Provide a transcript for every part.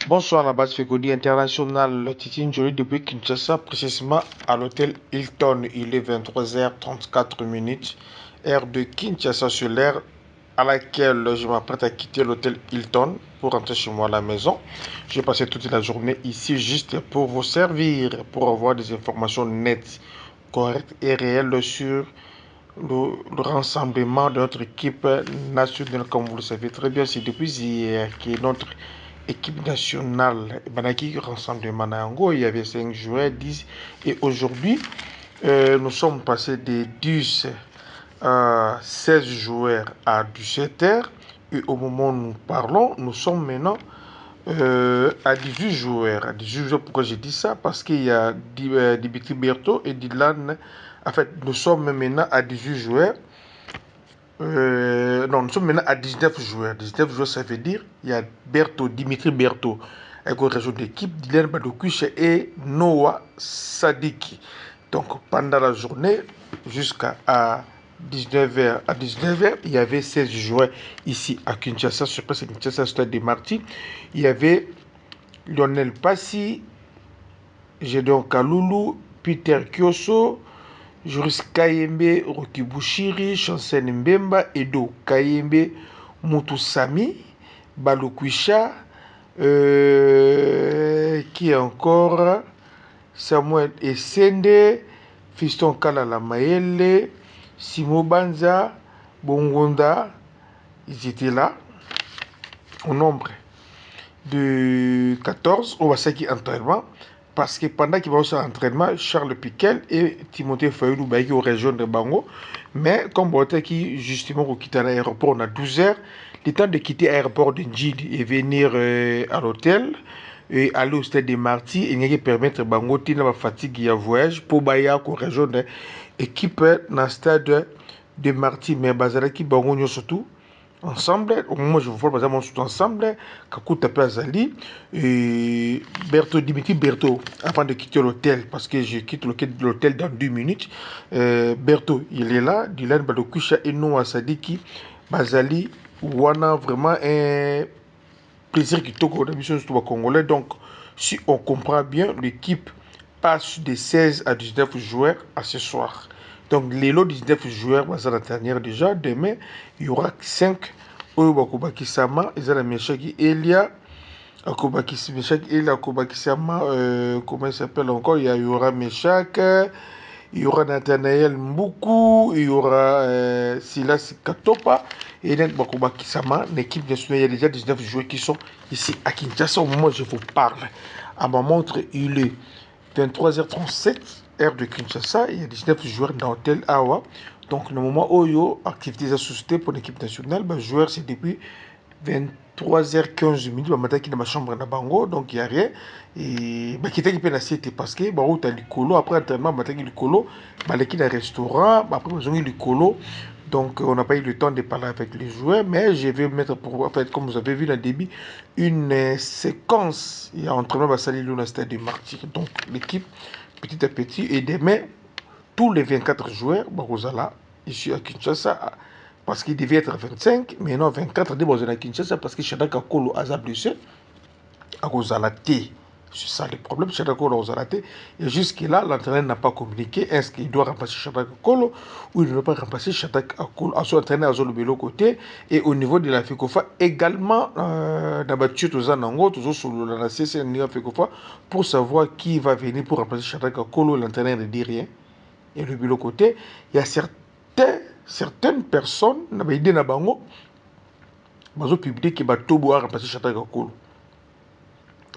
Bonsoir, la base Fekodi International, Titi Njoli depuis Kinshasa, précisément à l'hôtel Hilton. Il est 23h34 minutes, heure de Kinshasa sur l'air à laquelle je m'apprête à quitter l'hôtel Hilton pour rentrer chez moi à la maison. J'ai passé toute la journée ici juste pour vous servir, pour avoir des informations nettes, correctes et réelles sur le rassemblement de notre équipe nationale. Comme vous le savez très bien, c'est depuis hier que notre équipe nationale Banaki rassemblement Nango. Il y avait 5 joueurs, 10. Et aujourd'hui, nous sommes passés de 10 à 16 joueurs à 17 heures. Et au moment où nous parlons, nous sommes maintenant à 18 joueurs. À 18 joueurs, pourquoi j'ai dit ça? Parce qu'il y a Dimitri Berthaud et Dylan. En fait, nous sommes maintenant à 18 joueurs. Non, nous sommes maintenant à 19 joueurs. 19 joueurs, ça veut dire il y a Berthaud, Dimitri Berthaud, avec une réseau d'équipe, Dylan Badokouche et Noah Sadiki. Donc, pendant la journée, jusqu'à 19h, il y avait 16 joueurs ici à Kinshasa, sur place à Kinshasa, Stade de Marty. Il y avait Lionel Passy, Gédéon Kaloulou, Peter Kioso, Joris Kayembe, Roki Bouchiri, Chancel Mbemba, Edo Kayembe, Moutou Sami, Balokwisha, qui est encore Samuel Essende, Fiston Kalala Maele, Simo Banza, Bongonda, ils étaient là au nombre de 14 au Wasaki entraînement. Parce que pendant qu'ils vont sur l'entraînement, Charles Piquel et Timothée Fayoulou Baïki aux régions de Bango. Mais comme Boté qui justement au quitter l'aéroport, on a 12 heures, le temps de quitter l'aéroport de Njid et venir à l'hôtel et aller au stade de Marty et n'y permettre Bango de la fatigue à voyage pour Baya aux régions de équipe dans le stade de Marty. Mais Bazara qui Bango surtout. Ensemble, au moment où je vous vois, par exemple, tout ensemble, Kakou Tapé Azali et Berthaud, Dimitri Berthaud, avant de quitter l'hôtel, parce que je quitte l'hôtel dans 2 minutes. Berthaud, il est là, Dylan Badokusha et Noah Sadiki, Bazali, Wana, vraiment un plaisir qui toque au mission surtout congolais. Donc, si on comprend bien, l'équipe passe de 16 à 19 joueurs à ce soir. Donc, les lots 19 joueurs, c'est la dernière déjà. Demain, il y aura 5 Oyobakobaki Sama, Ezala Meshaki Elia, Akobaki Meshaki Elia, Akobaki Sama, comment il s'appelle encore? Il y aura Meshak, il y aura Nathanaël Mboukou, il y aura Silas Katopa, et Bakobaki Sama, l'équipe nationale. Il y a déjà 19 joueurs qui sont ici à Kinshasa au moment où je vous parle. À ma montre, il est 23h37, heure de Kinshasa, il y a 19 joueurs dans l'hôtel Awa. Donc, le moment où il y a activité associée pour l'équipe nationale, les joueurs, c'est depuis 23h15 minutes, matin qui est dans ma chambre à Bango, donc il n'y a rien. Et qui était qui c'était parce que bah, tu as du colo, après entraînement, matin qui est du colo, l'équipe d'un restaurant, après ils ont eu du colo. Donc, on n'a pas eu le temps de parler avec les joueurs, mais je vais mettre, pour, en fait, comme vous avez vu dans le début, une séquence. Il y a entraînement à Salilou dans le stade de Martyr. Donc, l'équipe, petit à petit, et demain, tous les 24 joueurs, Barozala, ici à Kinshasa, parce qu'il devait être 25, mais non, 24 de Barozala à Kinshasa, parce que Shadak Akolo a blessé, à Barozala T. C'est ça le problème, Shadak Akolo a T. Et jusque-là, l'entraîneur n'a pas communiqué. Est-ce qu'il doit remplacer Shadak Akolo ou il ne doit pas remplacer Shadak Akolo à son entraîneur à son côté. Et au niveau de la FECOFA, également, d'habitude, tous en ango, tous sur la CC, FECOFA, pour savoir qui va venir pour remplacer Shadak Akolo, l'entraîneur ne dit rien. Et le bureau côté, il y a certaines personnes, qui ont publié que Batobo a remplacé Shadak Akolo.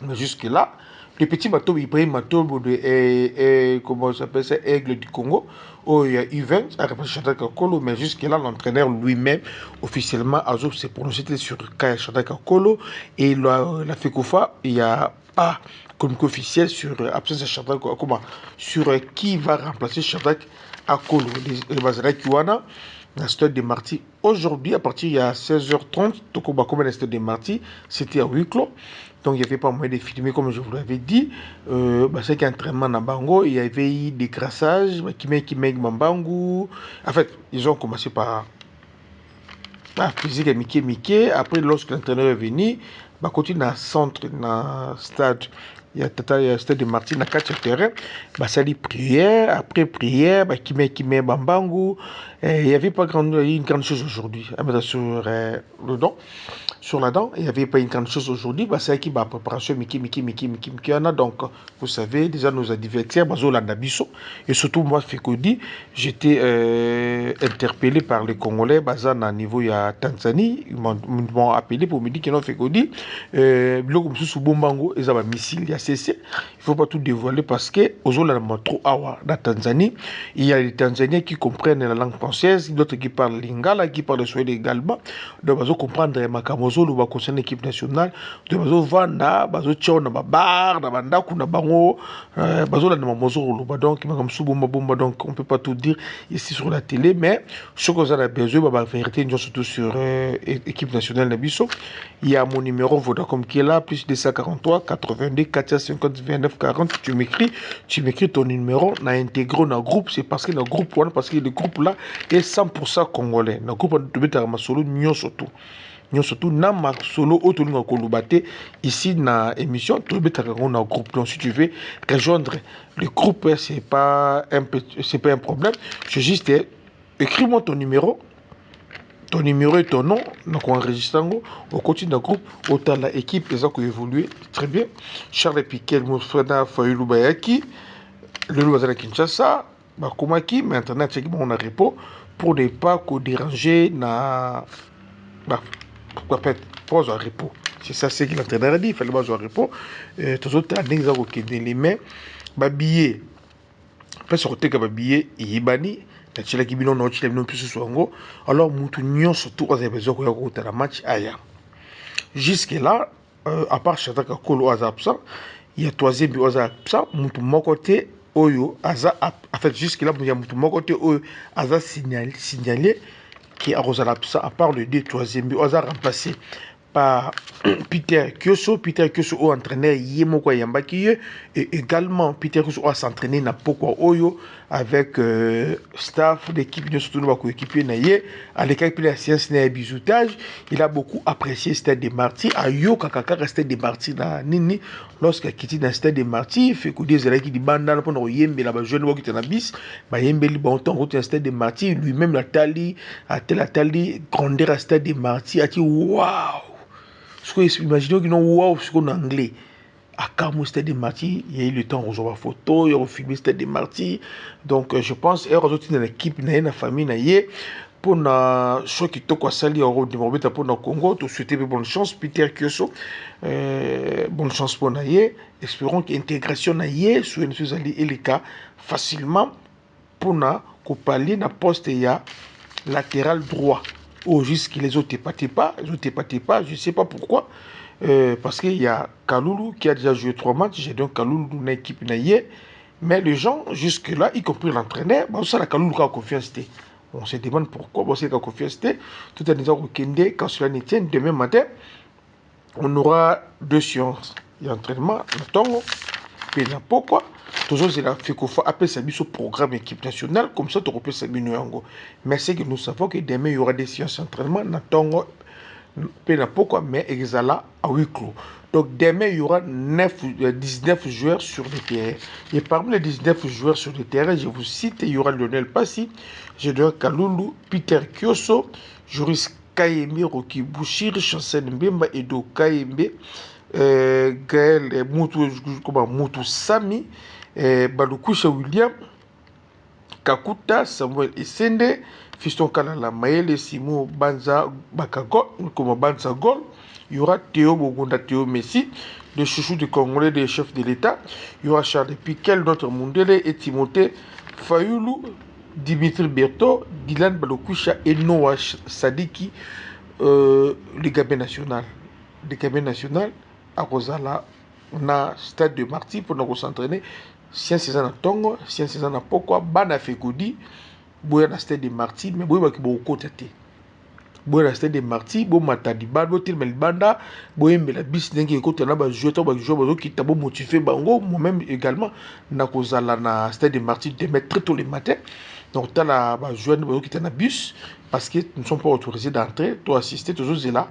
Mais jusque-là, le petit bateau Ibrahim Matobo de comment ça s'appelle ça, Aigle du Congo, où il y a U20 a remplacé Shadak Akolo, mais jusque-là, l'entraîneur lui-même, officiellement, s'est prononcé sur Kaya Shadak Akolo, et la FECOFA, il n'y a pas communiqué officiel sur l'absence de Shadak Akolo, sur qui va remplacer Shadak Akolo. Les Bazara Kiwana, la stade de Marty, aujourd'hui, à partir de 16h30, Tokoba comme la stade de Marty, c'était à huis clos. Donc, il n'y avait pas moyen de filmer, comme je vous l'avais dit. C'est qu'un entraînement dans Bango, il y avait eu des crassages, qui Mambangu. En fait, ils ont commencé par physique à Mickey. Après, lorsque l'entraîneur est venu, bakoti na centre na stade ya tata ya stade de Martyr na 4 terrain basali prière après prière bakime bambangu. Il y avait pas une grande chose aujourd'hui à mettre sur le dent sur la dent. Il n'y avait pas une grande chose aujourd'hui. C'est qui va préparation Miki. Donc, vous savez, déjà nos adversaires, Bazo Landabiso. Et surtout, moi, Fekodi, j'étais interpellé par les Congolais, Bazan à niveau, il y a Tanzanie. Ils m'ont appelé pour me dire qu'ils ont Fekodi. Bilo comme sous Bombango, ils avaient un missile, il y a cessé. Il ne faut pas tout dévoiler parce que, aux trop awa, dans Tanzanie, il y a les Tanzaniens qui comprennent la langue française, d'autres qui parlent lingala, qui parlent le swahili également. Donc, Bazo comprendre Makamozo, le concerne l'équipe nationale. Donc, Bazo Vanda, Bazo Tchon, Babar, Bandaku, Bango, Bazo Mamozo, donc, donc, on ne peut pas tout dire ici sur la télé, mais ce qu'on a besoin, la vérité, surtout sur l'équipe nationale Nabiso. Il y a mon numéro Vodacom qui est là, plus 243 82 450 29 40. Tu m'écris ton numéro, on a intégré dans le groupe, c'est parce que le groupe, parce que le groupe là est 100% congolais. Le groupe de solo, nous surtout. Nous surtout, na solo autour kolubate ici dans l'émission, tout le monde dans le groupe. Donc si tu veux rejoindre le groupe, c'est pas un problème. C'est juste, écris-moi ton numéro et ton nom, donc on enregistre on continue dans le groupe, autant l'équipe, les gens qui évoluent très bien. Charles Piquet, Moufrena, Fayulu Bayaki, le Loisana Kinshasa, Bakumaki, maintenant on a repos pour ne pas déranger na. Pourquoi faire pause en repos? C'est ça ce que l'entraîneur a dit, il fallait pas jouer en repos. Tous autres années, ils ont les mains, billet. Après, sur le côté que billet, il est banni. Alors, nous surtout, on a besoin de la match ailleurs. Jusque-là, à part Chata Kolo Azapsa, il y a troisième but Azapsa, mon côté, Oyo, Aza, en fait, jusque-là, il y a mon côté, Oyo, Aza signalé, qui a Rosalapsa, à part le deux, troisième but, Aza remplacé par Peter Kioso, entraîneur Yemoko Yambaki, et également Peter Kioso a s'entraîné na Pokwa Oyo avec staff d'équipe de surtout nos coéquipiers naïe à l'équipe de la science na bisoutage. Il a beaucoup apprécié Stade des Martyrs, à Yo Kakaka restait des Martyrs na Nini lorsqu'il quitté dans Stade des Martyrs, fait que des élèves qui dit banda pendant Yembe là bas jeune qui était na bis, ba Yembe li bon temps route Stade des Martyrs, lui-même la tali a tel grandeur à Stade des Martyrs, a dit waouh. Imaginez qu'ils ont wow sur en anglais. À Carmo Stade des Martyrs, il y a eu le temps où on a photo, il y a filmé Stade des Martyrs. Donc je pense que dans l'équipe, dans la famille, pour ceux qui ont sali au développement pour le Congo, tout souhaiter bonne chance, Peter Kioso, bonne chance pour Naye. Espérons que l'intégration Naye soit le cas facilement pour na pallier na poste ya latéral droit. Oh, jusque les autres pas, je ne sais pas pourquoi. Parce qu'il y a Kaloulou qui a déjà joué 3 matchs. J'ai donc Kaloulou dans l'équipe naïe. Mais les gens, jusque-là, y compris l'entraîneur, ça, la Kaloulou a confiance. On se demande pourquoi, c'est la confiance. Tout en disant que quand cela ne tient, demain matin, on aura 2 séances. Il y a entraînement, le temps, puis il n'y a pas quoi. Toujours, c'est la fait qu'on faut appeler ça au programme équipe nationale, comme ça, tu repères ça yango. Mais c'est que nous savons que demain, il y aura des séances d'entraînement, pourquoi, mais exala à huis clos. Donc demain, il y aura 19 joueurs sur le terrain. Et parmi les 19 joueurs sur le terrain, je vous cite, il y aura Lionel Passy, Gédéon Kaloulou, Peter Kioso, Joris Kayembe, Roki Bouchir, Chancel Mbemba, Edo Kayembe, Gaël Moutou Sami, Baloukusha William, Kakuta, Samuel Essende, Fiston Kalala Maele, Simo Banza Bakagol, comme Banza Gol. Il y aura Théo Bogonda, Théo Messi, le chouchou des Congolais, des chefs de l'État. Il y aura Charles Piquel, notre Mundele et Timothée Fayoulou, Dimitri Berto, Dylan Balokusha et Noah Sadiki, le Gabin national. Le Gabin national, à Rosala, na Stade de Martyr pour nous s'entraîner. Science ans na Tongo, science ans na Pokwa, Bana Fekodi, Boya na Stade de Martyr, mais Boya qui beaucoup côté. Boya na Stade de Martyr, Bo Matadi, Bado Tilmel Banda, Boya la bis n'engue côté là bas jouer, qui t'a beau motiver bango, moi-même également, na kozala na Stade de Martyr de mettre très tôt le matin. Donc t'as la jouer qui t'a na bus, parce que nous ne sommes pas autorisés d'entrer, toi assister toujours là.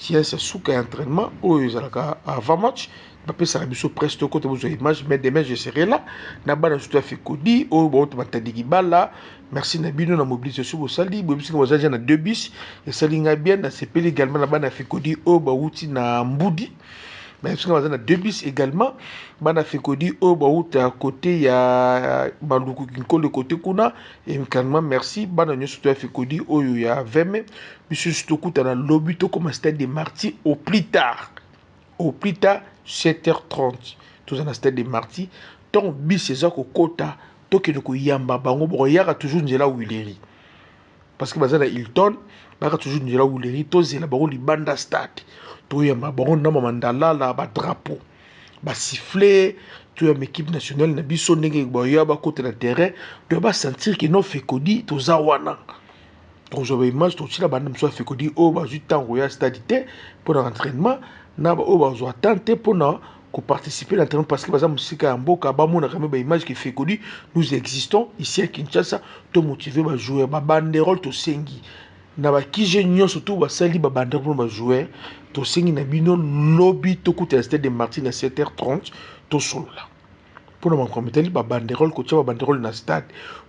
sieste suka entraînement oyo ezalaka avant match bapesaka biso presto kote bozwa image mais demain je serai là na bana surtout afe kodi oyo bauta batandiki bala merci na bino na mobilisation bosali boyebisinga bazaja na 2 bis esali ngai bien nasepeli également na bana afe kodi oyo bauti na mbudi bayebisinga baza na 2 bis également bana afe kodi oyo bauta côté ya baluku kinkolo côté kuna également merci bana nyonso to afe kodi oyo ya 20 mai biso tokutana lobi tokoma stade de Marty au plus tard 7h30 toza na stade de Marty donc bis eza kokota tokende koyamba bango bokoyaka toujours nzela Wileri parce que baza na Hilton baka toujours nzela Wileri tozela bango libanda stade toyamba bango na mandalala ba drapeau ba siffler toyamba équipe nationale na biso ndenge boya bakota na terrain to ba sentir que no fekodi toza wana tozwa image totila banda mso fekodi o bazwi tango ya stade te pour l'entraînement na ba o bazwa tante pour na ko participer à l'entraînement parce que baza musika ya mboka ba mona quand même ba image qui fekodi nous existons ici à Kinshasa to motiver ba joueur ba banderole to sengi na ba kije nyonso to ba sali ba banderole pour ba joueur to sengi na bino lobby to kuta stade de Marty à 7h30 to solola pour na commettre ba banderole ko tia ba banderole na stade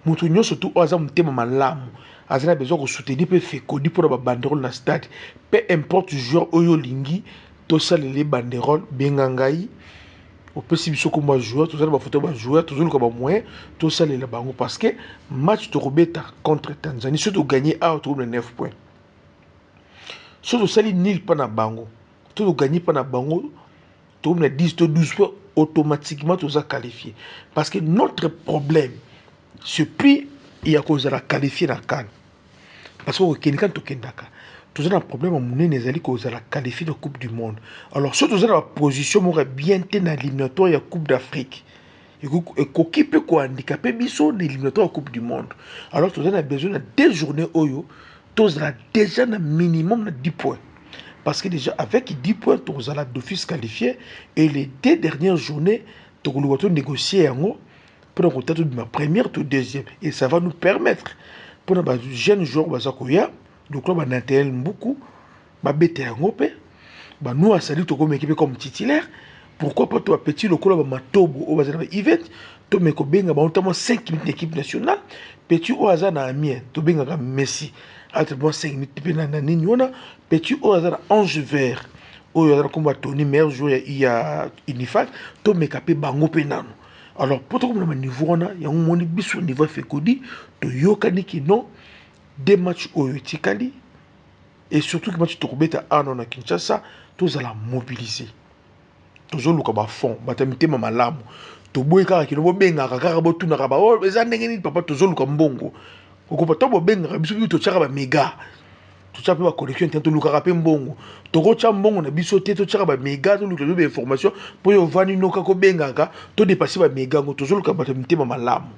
mutu nyonso to aza mutema malamu azana besoin de soutenir pe fekodi pour ba banderole na stade peu importe joueur oyo lingi to salele banderole bengangai au possible biso comme joueur to salele ba photo ba joueur to zuluka ba moyen to salele bango parce que match to robeta contre Tanzanie surtout gagner à autour de 9 points surtout sali nil pas na bango to gagner pas na bango to na 10 to 12 points automatiquement tu as qualifié parce que notre problème c'est plus il y a cause la qualifier la CAN parce que quelqu'un to kendaka tu as un problème à monnaie nezali cause la qualifier la Coupe du monde alors surtout dans la position m'aurait bien été dans l'éliminatoire la Coupe d'Afrique et qui peut quoi handicaper biso l'éliminatoire la Coupe du monde alors tu as besoin de 2 journées oyo tu as déjà un minimum de 10 points. Parce que déjà, avec 10 points, tu as d'office qualifié. Et les 2 dernières journées, tu as négocier pour de ma première, ou deuxième. Et ça va nous permettre, pour les jeunes joueurs, le club a intérêt beaucoup, nous, à salut, tu as équipe comme titulaire. Pourquoi pas toi, petit, le club a matobo, au bazar event, tu as notamment 5 minutes d'équipe nationale. Petit, au hasard, na Amiens, tu as Messi. Entre 5 minutes, petit au hasard ange vert au hasard comme Tony meilleur joueur il y a Unifac to me capé bango penano alors pour tout le niveau on a il y a un moni biso niveau fekodi to yokani ki non des matchs au Tikali et surtout que match to robeta ano na Kinshasa tous à la mobiliser tous au ba fond batamite malamu to boy kaka ki no benga kaka botuna ka ba oh eza ndenge ni papa to zoluka mbongo okopa to benga biso to tsaka ba méga tout ça peut connexion tant lu karape mbongo to ko cha mbongo na biso te to tsaka ba méga to lu ba information po yo vani no ka ko bengaka to dépasser ba méga ngo to zoluka ba mitema malamu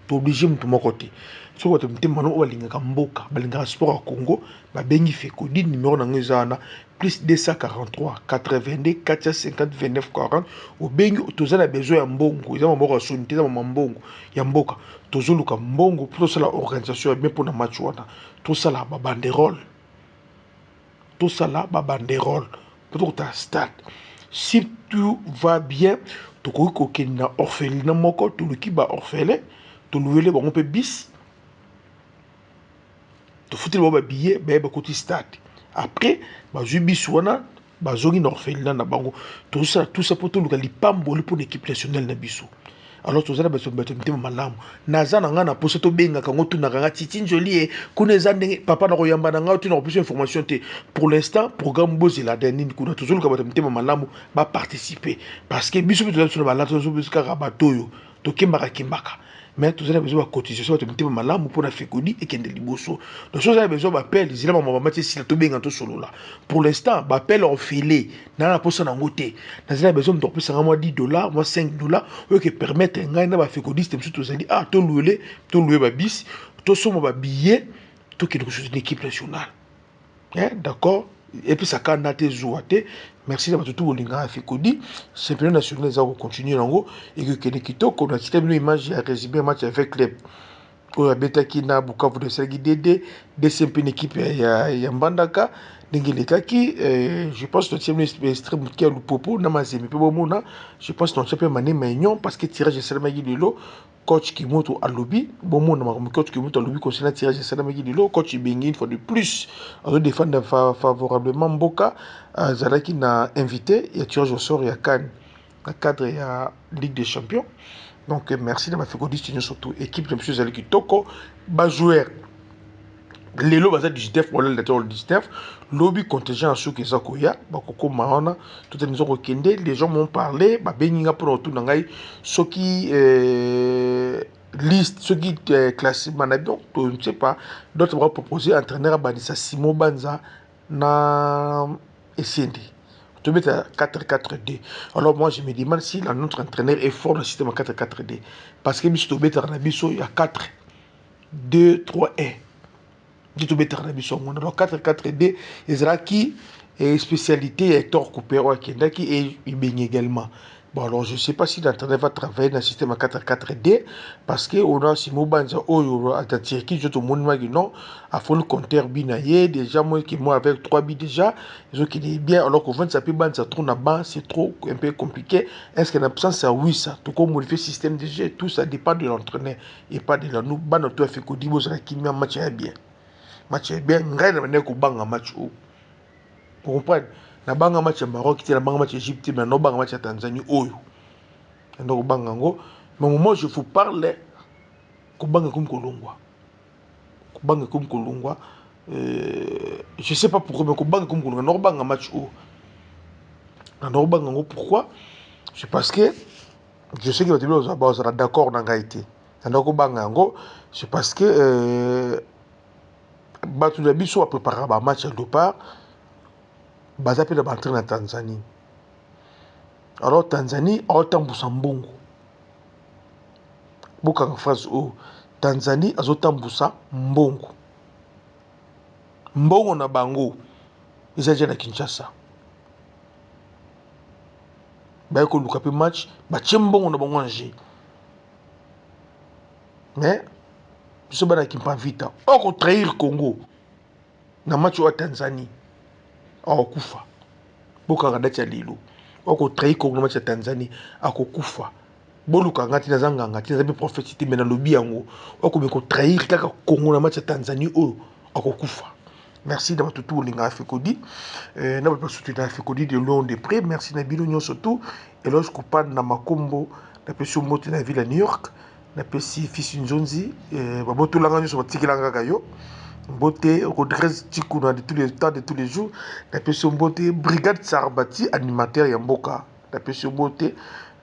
to obligé mutu moko te so ko to mitema no balingaka mboka balingaka sport à Congo ba bengi fekodi numéro na ngezana plus 243 82 450 29 40 au bengi to zana besoin ya mbongo za mboka soni te za mbongo ya mboka to zoluka mbongo pour ça la organisation bien pour na match wana tout ça la ba banderole tout ça là, banderole, pour ta stade. Si tout va bien, tu peux que na orphelinat moko, tu le qui ba orphelin, tu le bon peu bis, tu foutu le bon billet, ben côté stade. Après, bah bis wana, bah zogi na orphelinat na bango. Tout ça pour tout le li pamboli pour l'équipe nationale na biso. Alors tu as besoin de te malamu naza na nga na poso to benga kango tu na nga titi njoli kuna eza ndenge papa na koyamba na nga tu na plus information te pour l'instant programme bozi la dernière kuna to zoluka bato mtema malamu ba participer parce que biso biso to ba la to biso ka batoyo to kembaka mais tu as besoin de cotisation bato mtema malamu pour na fekodi et kende liboso donc ça besoin d'appel zila mama mati si to benga to solo là pour l'instant ba appel en filet na na poso na ngote na zila besoin de plus moi $10 moi $5 qui permettent ngai na ba fekodi système surtout ça dit ah to louer ba bis to somo ba billet to quelque chose d'équipe nationale hein d'accord et puis ça candidaté zouate merci d'avoir tout bolinga fekodi championnat national za continuer nango et que kitoko na système image ya résumé match avec club oyo abetaki na Bukavu de Sergi Dede deuxième équipe ya Mbandaka je pense que tu es extrême qui a le popo, je pense que tu as mané mignon parce que tirage de Salamagi de l'eau, coach qui monte à lobby, coach qui monte à lobby concernant tirage de Salamagi de l'eau, coach Bengi une fois de plus, on défendre favorablement Mboka, Zalaki n'a invité, il y a tirage au sort, il y a Cannes, dans le cadre de la Ligue des Champions. Donc merci de m'avoir fait surtout équipe de M. Zalaki Toko, bas joueur. Les lots basés 19 pour le 19 lobby contingent sur que Zakoya bakoko maona tout les ont les gens m'ont parlé ba beninga pour tout nangai ce qui liste ce qui classé manabion je ne sais pas d'autres vont proposer entraîneur Banissa Simo Banza na SND tu mets à 4-4-2 alors moi je me demande si notre entraîneur est fort dans le système 4-4-2 parce que Misto Beta Rabiso il y a 4-2-3-1 alors 4-4-2 Ezraki et spécialité Hector Coupero qui et il également. Bon alors je ne sais pas si l'entraîneur va travailler dans le système 4-4-2 parce que on a Simo Banza Oyo à Turquie je te montre non à fond le compteur binaye déjà moi qui moi avec 3 billes déjà ils ont qui est bien alors qu'on 20 ça peut Banza trop na bas c'est trop un peu compliqué est-ce qu'en absence ça oui ça tout comme modifier le système de jeu tout ça dépend de l'entraîneur et pas de la nous ban toi fait que Dibo ça qui met match bien match bien ngai na bande ko banga match o pour comprendre na banga match Maroc ti na banga match Égypte mais no banga match Tanzanie oyo na ko banga ngo mais au moment je vous parle ko banga comme Kolongwa je sais pas pourquoi mais ko banga comme Kolongwa no banga match o no banga ngo pourquoi c'est parce que je sais que vous êtes d'accord dans Gaïté na ko banga ngo c'est parce que Batu de Bisso a préparé un match à départ. Bazape de battre en Tanzanie. Alors Tanzanie a autant pour Sambongo. Beaucoup en phrase où Tanzanie a autant pour ça Mbongo. Mbongo na bango. Ils sont déjà à Kinshasa. Bah écoute, le cap match, bah Mbongo na bango angé. Mais je suis qui pas vite. Or trahir Congo. Na match au Tanzanie. Or kufa. Boka ngadacha lilo. Or trahir Congo na match à Tanzanie. Ako kufa. Boluka ngati na zanga ngati na be prophétie mais na lobi yango. Or ko trahir kaka Congo na match à Tanzanie o ako kufa. Merci d'avoir tout linga Africodi. Na ba soutenir Africodi de long de près. Merci na bino nyonso tout. Et lorsque pan na makombo na peso moto na ville à New York. Na pesi fils Nzonzi baboto langa nyonso batikilanga kayo mbote Rodriguez Tikuna de tous les temps de tous les jours na pesi mbote brigade Sarbati animateur ya mboka na pesi mbote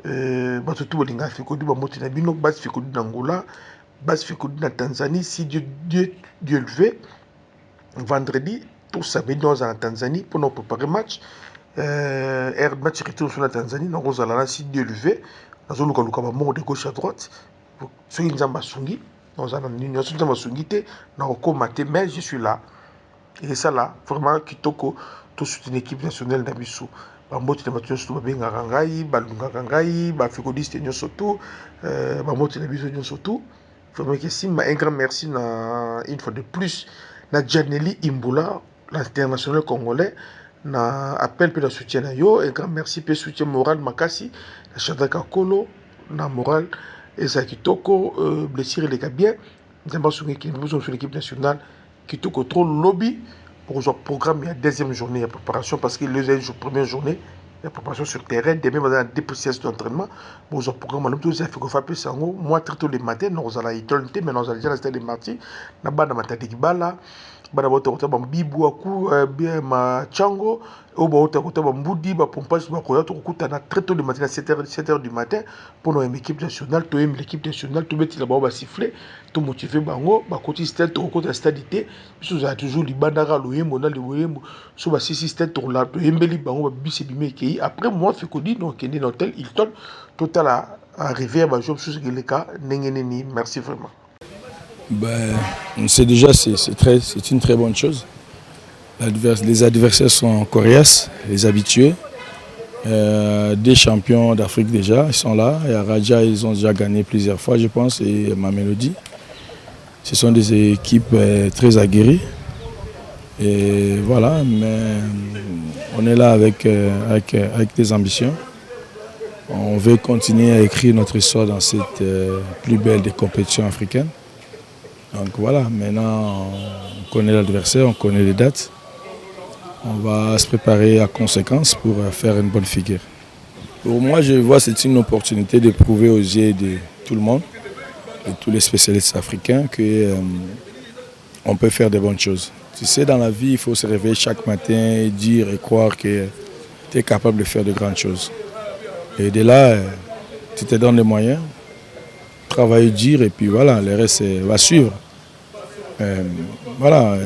bato tout bolinga Africodi ba mbote na bino base Africodi na Angola base Africodi na Tanzanie si Dieu le veut vendredi tout samedi dans la Tanzanie pour nous préparer match match retour sur la Tanzanie dans Rosalana si Dieu le veut dans le cas où de gauche à droite ceux qui nous sungi, nous avons sungi, mais je suis là. Et ça là, vraiment, Kitoko, tout une équipe nationale d'Abisso. Bamboti de Mathieu Souba Bengarangai, Balunga Rangai, Bafikodiste Nyosoto, Bamboti de Biso Nyosoto. Vraiment, un grand merci une fois de plus. Na Janeli Imboula, l'international congolais, na appel pour le soutien à yo. Un grand merci pour le soutien moral Makasi, la Chadaka Kolo, na moral. Et ça, Kitoko, blessure les gars bien. Nous avons sur l'équipe nationale. Kitoko, trop lobby pour le programme. Il y a deuxième journée de préparation parce que la première journée de préparation sur le terrain. Demain, on a une dépreciation d'entraînement. Pour le programme, on a tout fait qu'on fait ça. Moi, très tôt le matin, nous allons y tourner, mais nous allons déjà rester les martyrs. Nous allons matin de Kibala. Bana bota kota bambibu aku bien ma chango au bota kota bambudi ba pompage ba koya to kuta na très tôt le matin à 7h du matin pour notre équipe nationale to l'équipe nationale to beti la ba siffler to motiver bango ba koti stade to kota stadité biso za toujours libandaka loyembo na loyembo so ba sisi stade to la to yembeli bango ba bisi bimé ki après moi fait ko di donc kende dans hôtel Hilton total à arriver ba job sous le cas nengeneni merci vraiment. Ben, c'est une très bonne chose. Les adversaires sont coriaces, les habitués. Des champions d'Afrique déjà, ils sont là. Et à Raja, ils ont déjà gagné plusieurs fois, je pense, et Mamelodi. Ce sont des équipes très aguerries. Et voilà, mais on est là avec des ambitions. On veut continuer à écrire notre histoire dans cette plus belle des compétitions africaines. Donc voilà, maintenant on connaît l'adversaire, on connaît les dates. On va se préparer à conséquence pour faire une bonne figure. Pour moi, je vois que c'est une opportunité de prouver aux yeux de tout le monde, de tous les spécialistes africains, qu'on peut faire de bonnes choses. Tu sais, dans la vie, il faut se réveiller chaque matin et dire et croire que tu es capable de faire de grandes choses. Et de là, tu te donnes les moyens, travailler dur et puis voilà, le reste va suivre. Voilà,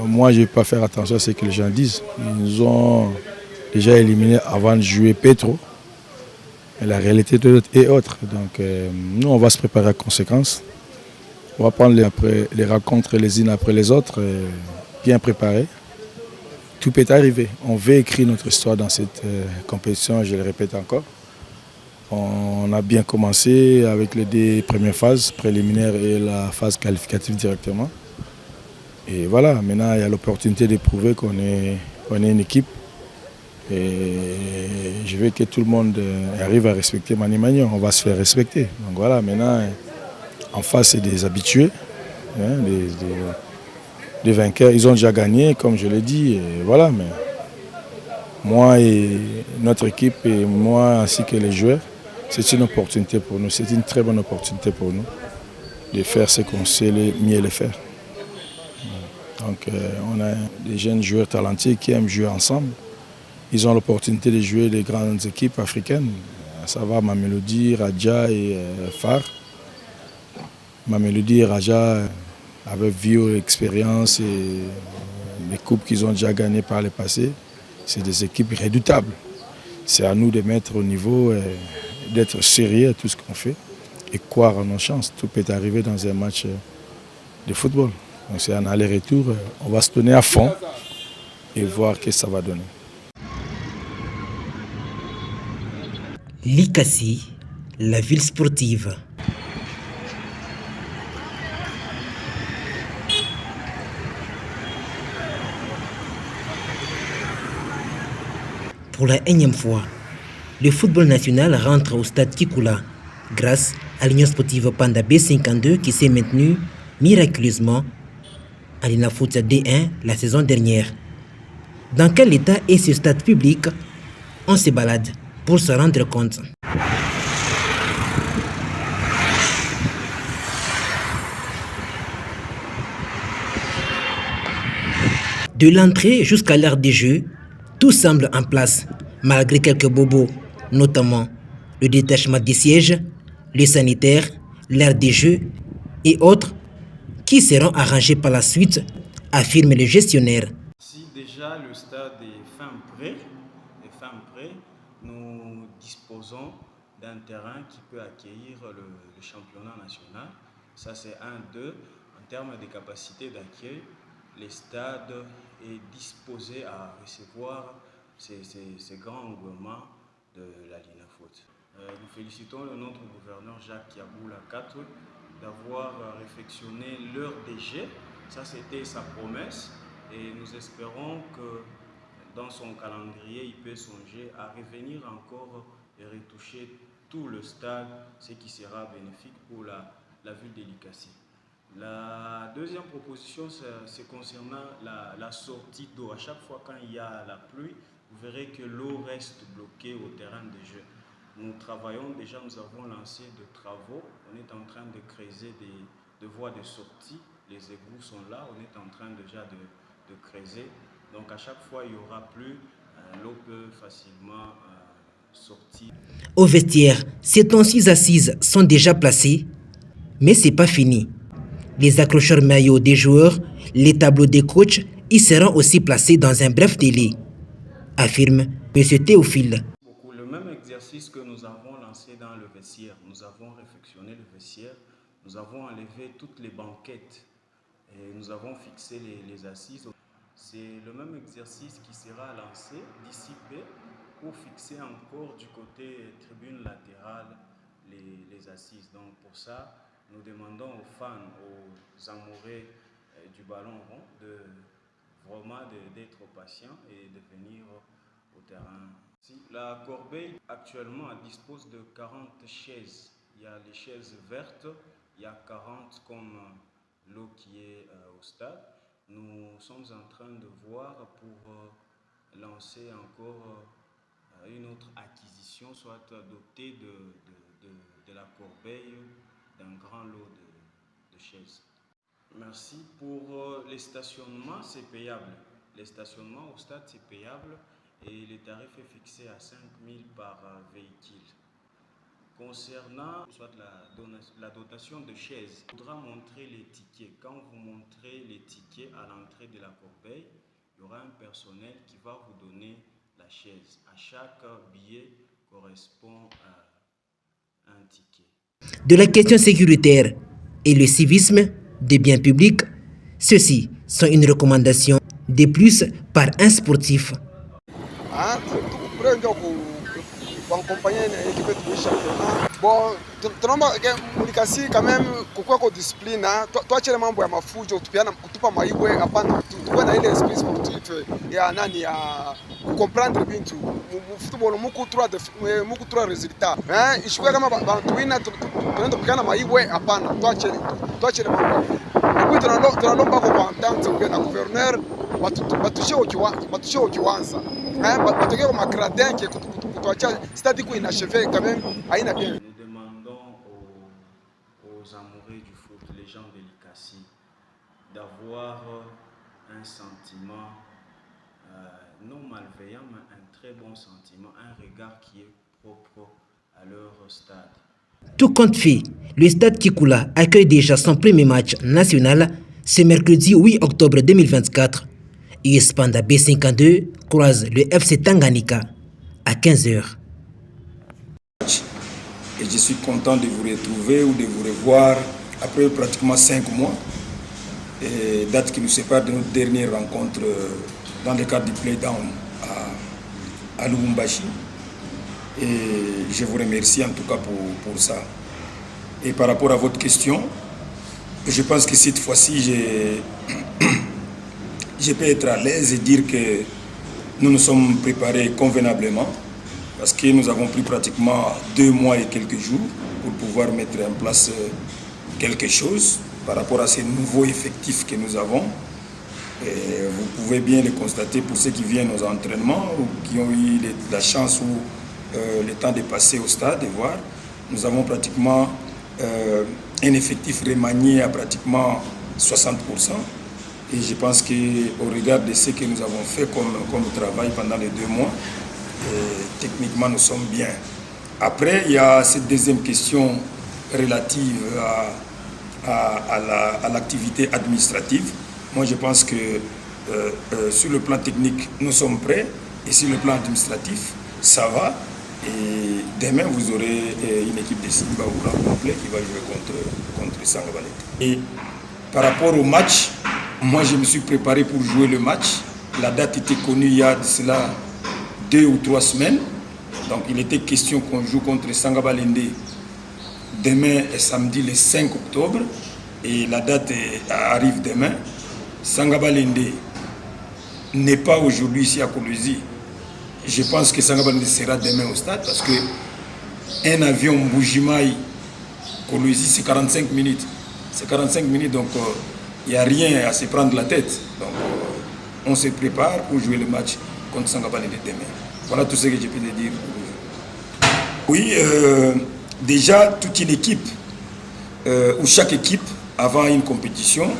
moi je ne vais pas faire attention à ce que les gens disent. Ils nous ont déjà éliminés avant de jouer Petro. Et la réalité est autre. Donc nous on va se préparer à conséquence. On va prendre les rencontres les unes après les autres, bien préparées. Tout peut arriver. On veut écrire notre histoire dans cette compétition, je le répète encore. On a bien commencé avec les deux premières phases, préliminaires et la phase qualificative directement. Et voilà, maintenant il y a l'opportunité de prouver qu'on est une équipe. Et je veux que tout le monde arrive à respecter Mani Magnon. On va se faire respecter. Donc voilà, maintenant en face c'est des habitués, hein, des vainqueurs. Ils ont déjà gagné, comme je l'ai dit. Et voilà, mais moi et notre équipe et moi ainsi que les joueurs, c'est une opportunité pour nous. C'est une très bonne opportunité pour nous de faire ce qu'on sait mieux le faire. Donc on a des jeunes joueurs talentueux qui aiment jouer ensemble. Ils ont l'opportunité de jouer des grandes équipes africaines. Ça va, Mamelodi, Raja et Far. Mamelodi et Raja avec vu l'expérience et les coupes qu'ils ont déjà gagnées par le passé. C'est des équipes redoutables. C'est à nous de mettre au niveau, d'être sérieux à tout ce qu'on fait et croire en nos chances. Tout peut arriver dans un match de football. Donc c'est un aller-retour. On va se donner à fond et voir ce que ça va donner. Likasi, la ville sportive. Pour la énième fois, le football national rentre au stade Kikoula grâce à l'Union sportive Panda B52 qui s'est maintenue miraculeusement à l'Inafoot D1 la saison dernière. Dans quel état est ce stade public? On se balade pour se rendre compte. De l'entrée jusqu'à l'heure des jeux, tout semble en place, malgré quelques bobos, notamment le détachement des sièges, les sanitaires, l'aire des jeux et autres qui seront arrangés par la suite, affirme le gestionnaire. Si déjà le stade est fin prêt, nous disposons d'un terrain qui peut accueillir le championnat national. Ça c'est un, deux. En termes de capacité d'accueil, le stade est disposé à recevoir ces grands engouements de la Linafoot. Nous félicitons notre gouverneur Jacques Yaboula 4 d'avoir réfectionné leur DG. Ça c'était sa promesse et nous espérons que dans son calendrier, il peut songer à revenir encore et retoucher tout le stade, ce qui sera bénéfique pour la ville de Likasi. La deuxième proposition, c'est concernant la sortie d'eau. À chaque fois quand il y a la pluie, vous verrez que l'eau reste bloquée au terrain de jeu. Nous travaillons déjà, nous avons lancé des travaux. On est en train de creuser des voies de sortie. Les égouts sont là, on est en train déjà de creuser. Donc à chaque fois, il n'y aura plus, l'eau peut facilement sortir. Au vestiaire, ces 36 assises sont déjà placées, mais ce n'est pas fini. Les accrocheurs maillots des joueurs, les tableaux des coachs y seront aussi placés dans un bref délai, affirme M. Théophile. Le même exercice que nous avons lancé dans le vestiaire, nous avons réfectionné le vestiaire, nous avons enlevé toutes les banquettes et nous avons fixé les assises. C'est le même exercice qui sera lancé d'ici peu pour fixer encore du côté tribune latérale les assises. Donc pour ça, nous demandons aux fans, aux amoureux du ballon rond de vraiment d'être patient et de venir au terrain. La Corbeille actuellement dispose de 40 chaises. Il y a les chaises vertes, il y a 40 comme l'eau qui est au stade. Nous sommes en train de voir pour lancer encore une autre acquisition, soit dotée de la Corbeille d'un grand lot de chaises. Merci. Pour les stationnements, c'est payable. Les stationnements au stade, c'est payable et le tarif est fixé à 5 000 par véhicule. Concernant soit la dotation de chaises, il faudra montrer les tickets. Quand vous montrez les tickets à l'entrée de la Corbeille, il y aura un personnel qui va vous donner la chaise. À chaque billet correspond à un ticket. De la question sécuritaire et le civisme des biens publics, ceux-ci sont une recommandation de plus par un sportif. Acompanyer l'équipe du championnat. Bon, tunaomba mulikasi quand même kukuwa discipline. Toi chere mambo ya mafujo kutupa maiwe hapana. Tuwe na ile esprit sportif ya nani ya comprendre bintu. Football muku trois résultats. Ishikuwa kama bantu wina tunaenda kupigana maiwe hapana. Toi chere mambo. Kwa tunalomba kwa entente na gouverneur batushie kiwanza. Batokea kwa makradin qui c'est-à-dire qu'il inachevé quand même. Nous demandons aux amoureux du foot, les gens de l'ICACI, d'avoir un sentiment non malveillant, mais un très bon sentiment, un regard qui est propre à leur stade. Tout compte fait, le stade Kikoula accueille déjà son premier match national ce mercredi 8 octobre 2024. US Panda B52 croise le FC Tanganyika à 15h. Et je suis content de vous retrouver ou de vous revoir après pratiquement 5 mois. Et date qui nous sépare de notre dernière rencontre dans le cadre du Playdown à Lubumbashi. Et je vous remercie en tout cas pour ça. Et par rapport à votre question, je pense que cette fois-ci, je peux être à l'aise et dire que nous nous sommes préparés convenablement parce que nous avons pris pratiquement 2 mois et quelques jours pour pouvoir mettre en place quelque chose par rapport à ces nouveaux effectifs que nous avons. Et vous pouvez bien le constater pour ceux qui viennent aux entraînements ou qui ont eu la chance ou le temps de passer au stade et voir. Nous avons pratiquement un effectif remanié à pratiquement 60%. Et je pense qu'au regard de ce que nous avons fait comme travail pendant les 2 mois, techniquement nous sommes bien. Après, il y a cette deuxième question relative à l'activité administrative. Moi, je pense que sur le plan technique, nous sommes prêts. Et sur le plan administratif, ça va. Et demain, vous aurez une équipe de Simba ou complet qui va jouer contre Sangabalé. Et par rapport au match, moi, je me suis préparé pour jouer le match. La date était connue il y a de cela 2 ou 3 semaines. Donc, il était question qu'on joue contre Sangabalende demain et samedi le 5 octobre. Et la date arrive demain. Sangabalende n'est pas aujourd'hui ici à Kolwezi. Je pense que Sangabalende sera demain au stade parce que un avion Mbujimaï Kolwezi, c'est 45 minutes. C'est 45 minutes, donc il n'y a rien à se prendre la tête. Donc on se prépare pour jouer le match contre Sangabalende demain. Voilà tout ce que je peux te dire. Oui, déjà toute une équipe, ou chaque équipe, avant une compétition,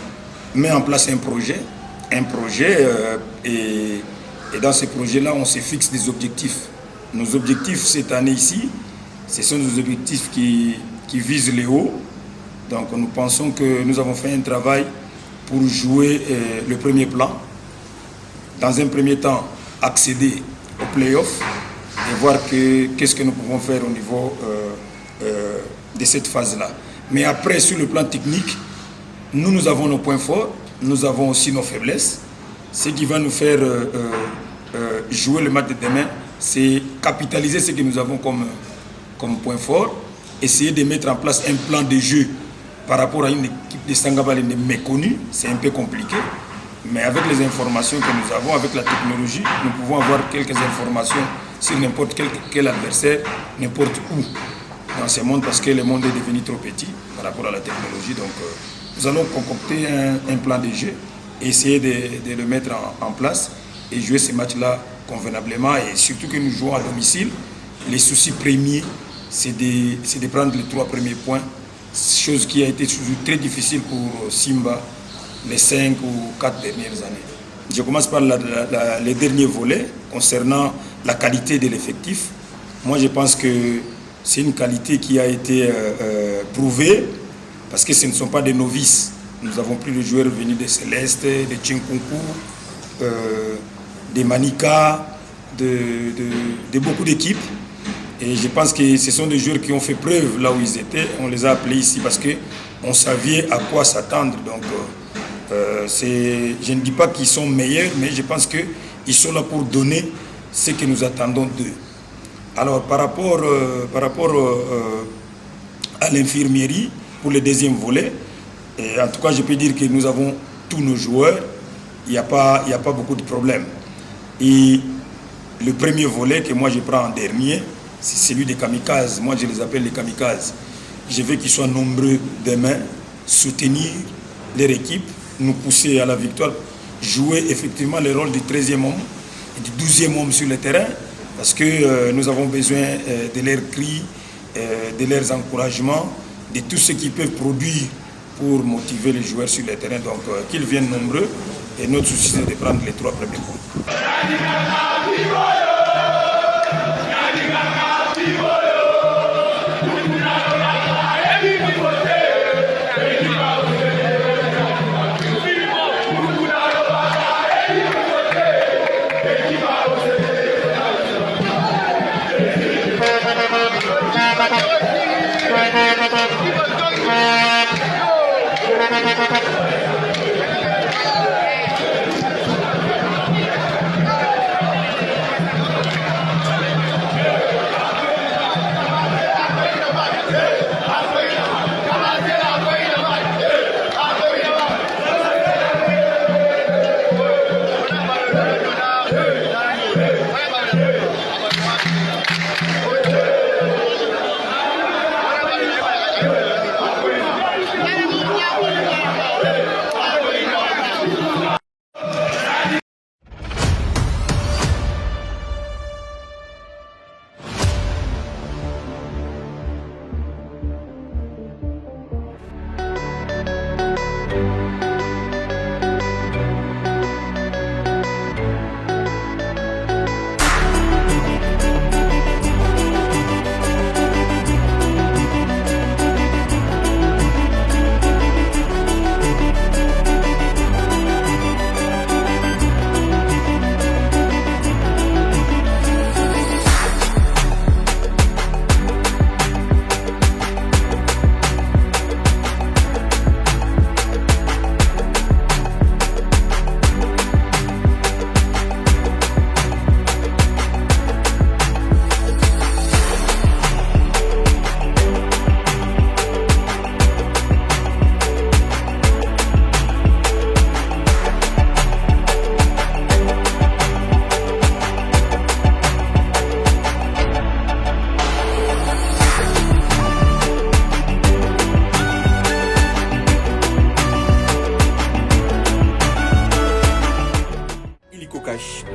met en place un projet. Et dans ce projet-là, on se fixe des objectifs. Nos objectifs cette année ici, ce sont des objectifs qui visent le haut. Donc nous pensons que nous avons fait un travail pour jouer le premier plan. Dans un premier temps, accéder au play-off et voir qu'est-ce que nous pouvons faire au niveau de cette phase-là. Mais après, sur le plan technique, nous avons nos points forts, nous avons aussi nos faiblesses. Ce qui va nous faire jouer le match de demain, c'est capitaliser ce que nous avons comme point fort, essayer de mettre en place un plan de jeu par rapport à une équipe de Sangabalende méconnue, c'est un peu compliqué. Mais avec les informations que nous avons, avec la technologie, nous pouvons avoir quelques informations sur n'importe quel adversaire, n'importe où dans ce monde, parce que le monde est devenu trop petit par rapport à la technologie. Donc nous allons concocter un plan de jeu, essayer de le mettre en place et jouer ces matchs-là convenablement. Et surtout que nous jouons à domicile, les soucis premiers, c'est de prendre les 3 premiers points, chose qui a été toujours très difficile pour Simba les 5 ou 4 dernières années. Je commence par les derniers volets concernant la qualité de l'effectif. Moi, je pense que c'est une qualité qui a été prouvée parce que ce ne sont pas des novices. Nous avons pris des joueurs venus de Céleste, de Tchinkunku, de Manika, de beaucoup d'équipes. Et je pense que ce sont des joueurs qui ont fait preuve là où ils étaient. On les a appelés ici parce qu'on savait à quoi s'attendre. Donc, je ne dis pas qu'ils sont meilleurs, mais je pense qu'ils sont là pour donner ce que nous attendons d'eux. Alors, par rapport à l'infirmerie, pour le deuxième volet, en tout cas, je peux dire que nous avons tous nos joueurs. Il n'y a pas beaucoup de problèmes. Et le premier volet que moi je prends en dernier, c'est celui des kamikazes. Moi, je les appelle les kamikazes. Je veux qu'ils soient nombreux demain, soutenir leur équipe, nous pousser à la victoire, jouer effectivement le rôle du 13e homme et du 12e homme sur le terrain, parce que nous avons besoin de leurs cris, de leurs encouragements, de tout ce qu'ils peuvent produire pour motiver les joueurs sur le terrain. Donc, qu'ils viennent nombreux. Et notre souci, c'est de prendre les 3 premiers points.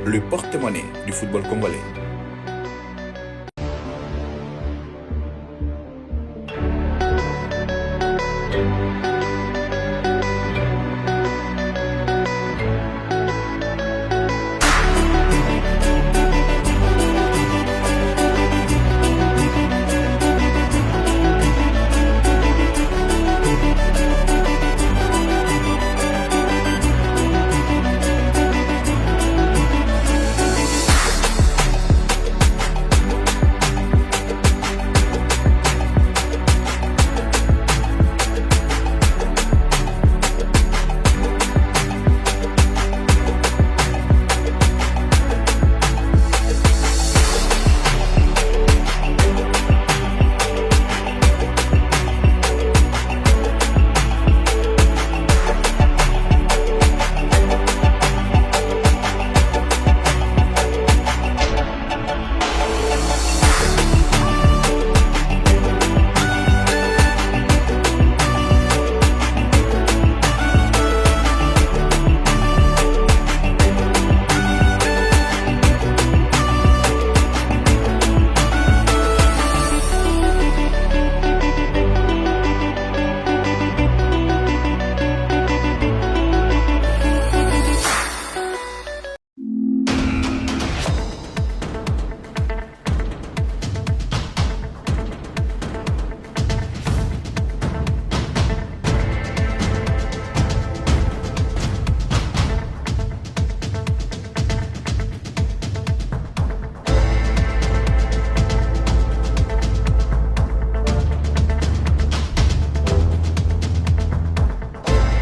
Le porte-monnaie du football congolais.